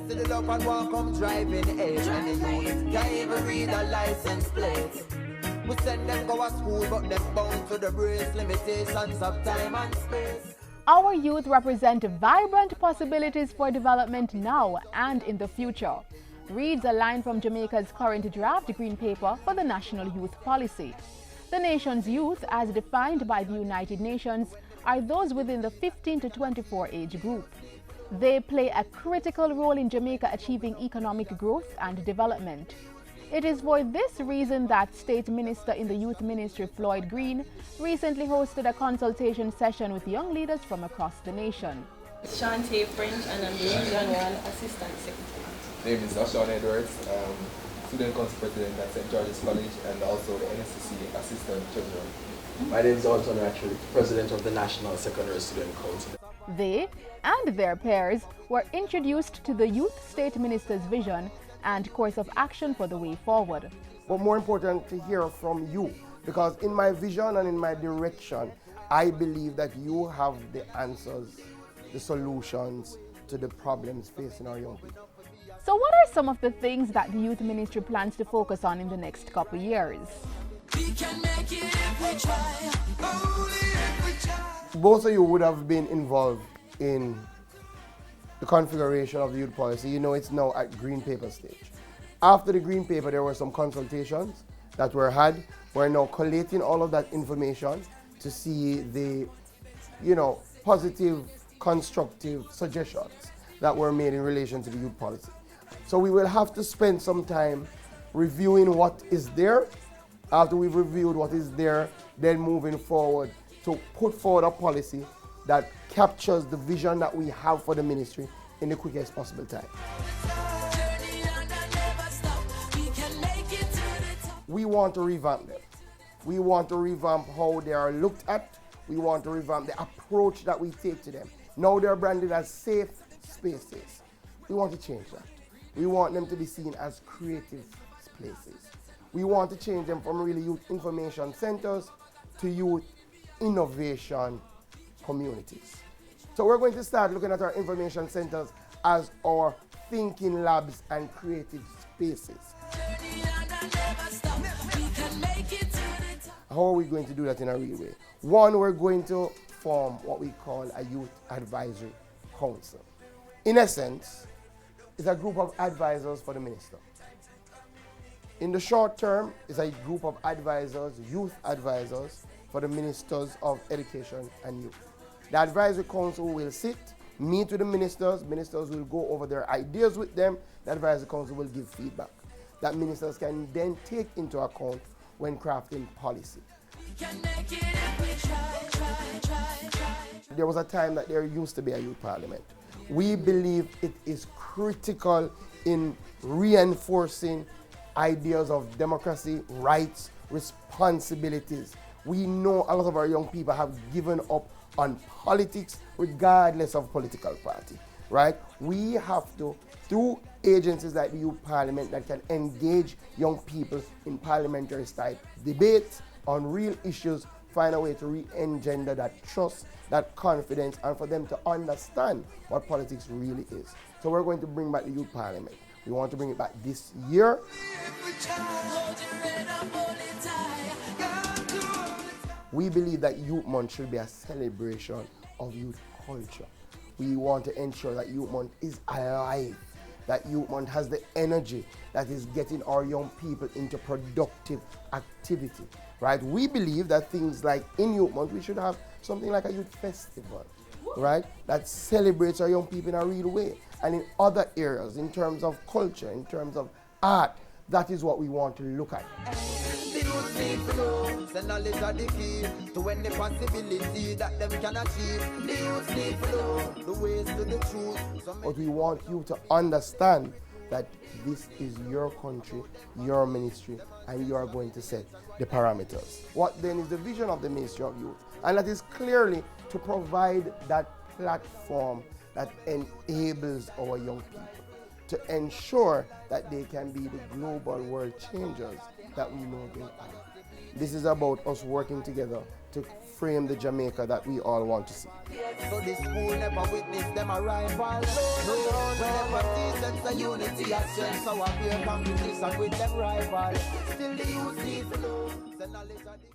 see the love and walk come driving age. And the youth can't even read a license plate. We send them go to school, but them bound to the brace limitations of time and space. Our youth represent vibrant possibilities for development now and in the future, reads a line from Jamaica's current draft green paper for the National Youth Policy. The nation's youth, as defined by the United Nations, are those within the 15 to 24 age group. They play a critical role in Jamaica achieving economic growth and development. It is for this reason that State Minister in the Youth Ministry, Floyd recently hosted a consultation session with young leaders from across the nation. Shantae French, and I'm the Regional Assistant Secretary. My name is Sean Edwards, Student Council President at St. George's College and also the NSCC Assistant Treasurer. My name is Alton Ratchery, President of the National Secondary Student Council. They and their peers were introduced to the Youth State Minister's vision and course of action for the way forward. But more important to hear from you, because in my vision and in my direction, I believe that you have the answers, the solutions to the problems facing our young people. So what are some of the things that the Youth Ministry plans to focus on in the next couple years? We can make it if we try. Only if we try. Both of you would have been involved in the configuration of the youth policy. You know it's now at green paper stage. After the green paper, there were some consultations that were had. We're now collating all of that information to see the, positive, constructive suggestions that were made in relation to the youth policy. So we will have to spend some time reviewing what is there. After we've reviewed what is there, then moving forward to put forward a policy that captures the vision that we have for the ministry in the quickest possible time. We want to revamp them. We want to revamp how they are looked at. We want to revamp the approach that we take to them. Now they're branded as safe spaces. We want to change that. We want them to be seen as creative places. We want to change them from really youth information centers to youth innovation communities. So we're going to start looking at our information centers as our thinking labs and creative spaces. How are we going to do that in a real way? One, we're going to form what we call a youth advisory council. In essence, it's a group of advisors for the minister. In the short term, it's a group of advisors, youth advisors, for the ministers of education and youth. The advisory council will sit, meet with the ministers will go over their ideas with them, the advisory council will give feedback that ministers can then take into account when crafting policy. There was a time that there used to be a youth parliament. We believe it is critical in reinforcing ideas of democracy, rights, responsibilities. We know a lot of our young people have given up on politics regardless of political party, right? We have to, through agencies like the Youth Parliament that can engage young people in parliamentary style debates on real issues, find a way to re-engender that trust, that confidence, and for them to understand what politics really is. So we're going to bring back the Youth Parliament. We want to bring it back this year. We believe that Youth Month should be a celebration of youth culture. We want to ensure that Youth Month is alive, that Youth Month has the energy that is getting our young people into productive activity, right? We believe that things like in Youth Month, we should have something like a youth festival, right? That celebrates our young people in a real way. And in other areas, in terms of culture, in terms of art, that is what we want to look at. The youth need to know, the knowledge are the key to any possibility that them can achieve. The youth need to know the ways to the truth. But we want you to understand that this is your country, your ministry, and you are going to set the parameters. What then is the vision of the Ministry of Youth? And that is clearly to provide that platform that enables our young people to ensure that they can be the global world changers that we know they are. This is about us working together to frame the Jamaica that we all want to see. So the school never witnessed them arrival. No, them say unity has strength. So I fear competition with them rival. Still the youth need to know. The knowledge of the